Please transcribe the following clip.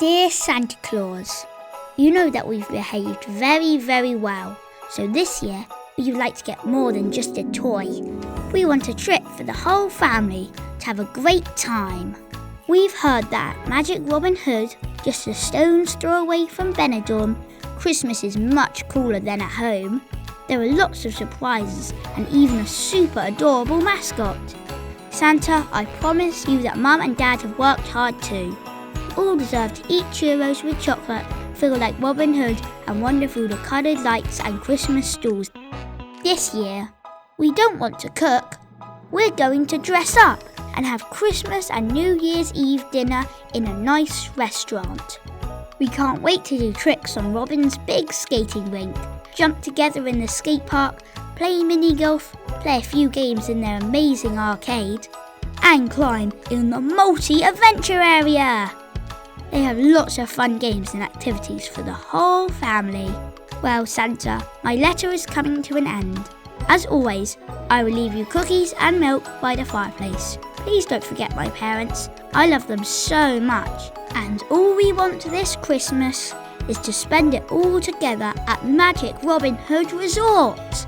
Dear Santa Claus, you know that we've behaved very, very well. So this year, we would like to get more than just a toy. We want a trip for the whole family to have a great time. We've heard that at Magic Robin Hood, just a stone's throw away from Benidorm, Christmas is much cooler than at home. There are lots of surprises and even a super adorable mascot. Santa, I promise you that Mum and Dad have worked hard too. You all deserve to eat churros with chocolate, feel like Robin Hood and wander through the coloured lights and Christmas stalls. This year, we don't want to cook. We're going to dress up and have Christmas and New Year's Eve dinner in a nice restaurant. We can't wait to do tricks on Robin's big skating rink, jump together in the skate park, play mini golf, play a few games in their amazing arcade, and climb in the multi-adventure area. They have lots of fun games and activities for the whole family. Well, Santa, my letter is coming to an end. As always, I will leave you cookies and milk by the fireplace. Please don't forget my parents. I love them so much. And all we want this Christmas is to spend it all together at Magic Robin Hood Resort.